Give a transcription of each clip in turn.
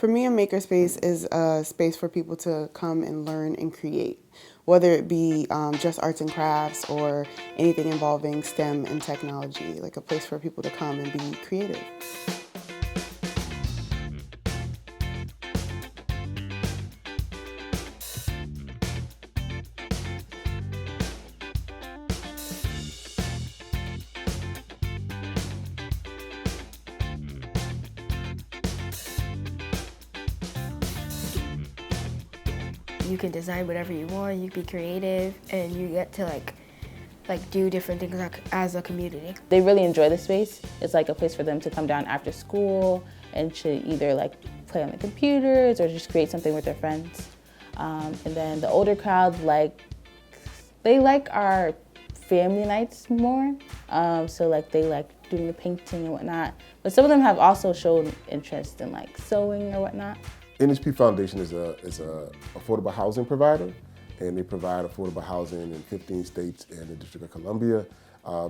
For me, a makerspace is a space for people to come and learn and create, whether it be just arts and crafts or anything involving STEM and technology, like a place for people to come and be creative. You can design whatever you want, you can be creative, and you get to do different things as a community. They really enjoy the space. It's like a place for them to come down after school and to either play on the computers or just create something with their friends. And then the older crowd, they like our family nights more. So they like doing the painting and whatnot. But some of them have also shown interest in sewing or whatnot. NHP Foundation is a affordable housing provider, and they provide affordable housing in 15 states and the District of Columbia.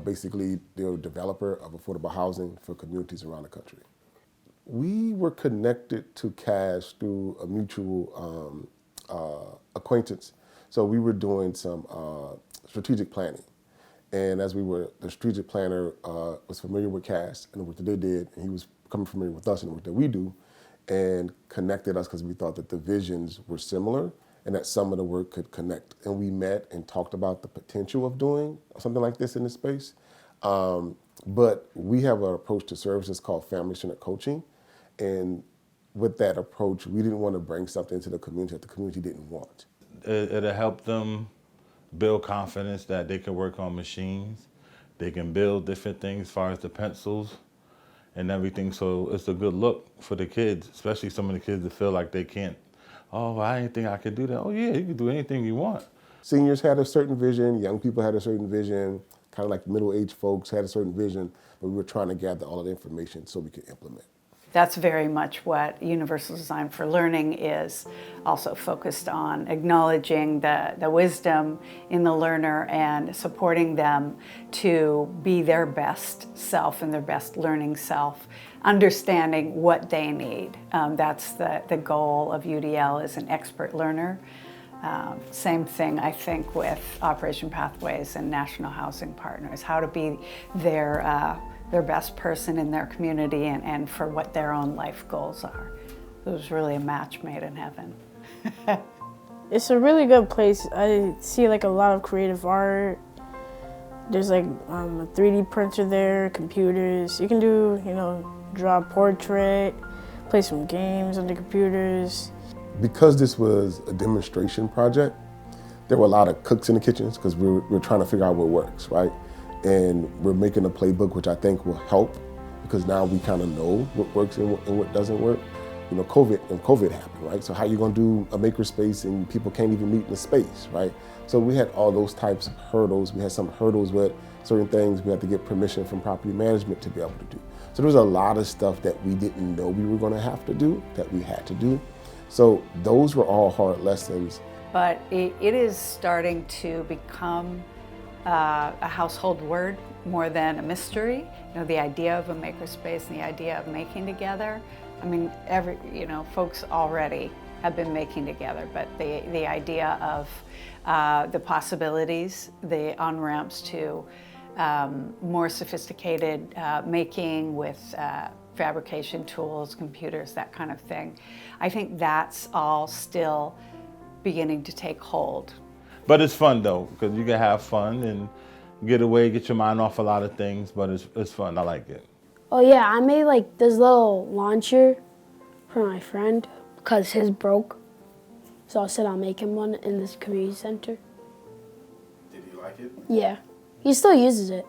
Basically, they're a developer of affordable housing for communities around the country. We were connected to Cash through a mutual acquaintance. So we were doing some strategic planning. And as the strategic planner was familiar with Cash and the work that they did, and he was becoming familiar with us and the work that we do, and connected us because we thought that the visions were similar and that some of the work could connect. And we met and talked about the potential of doing something like this in this space. But we have an approach to services called family-centered coaching. And with that approach, we didn't want to bring something to the community that the community didn't want. It'll help them build confidence that they can work on machines. They can build different things as far as the pencils and everything, so it's a good look for the kids, especially some of the kids that feel like they can't, oh, I didn't think I could do that. Oh yeah, you can do anything you want. Seniors had a certain vision, young people had a certain vision, kind of like middle-aged folks had a certain vision, but we were trying to gather all of the information so we could implement. That's very much what Universal Design for Learning is, also focused on acknowledging the wisdom in the learner and supporting them to be their best self and their best learning self, understanding what they need. That's the goal of UDL as an expert learner. Same thing, I think, with Operation Pathways and National Housing Partners, how to be their best person in their community and for what their own life goals are. It was really a match made in heaven. It's a really good place. I see a lot of creative art. There's a 3D printer there, computers. You can do, draw a portrait, play some games on the computers. Because this was a demonstration project, there were a lot of cooks in the kitchens because we're trying to figure out what works, right? And we're making a playbook, which I think will help because now we kind of know what works and what doesn't work. COVID happened, right? So how you gonna do a makerspace and people can't even meet in the space, right? So we had all those types of hurdles. We had some hurdles with certain things we had to get permission from property management to be able to do. So there was a lot of stuff that we didn't know we were gonna have to do, that we had to do. So those were all hard lessons. But it is starting to become a household word more than a mystery. The idea of a makerspace and the idea of making together. I mean, folks already have been making together, but the idea of the possibilities, the on-ramps to more sophisticated making with fabrication tools, computers, that kind of thing. I think that's all still beginning to take hold. But it's fun though, because you can have fun and get away, get your mind off a lot of things, but it's fun, I like it. Oh yeah, I made this little launcher for my friend because his broke. So I said I'll make him one in this community center. Did he like it? Yeah, he still uses it.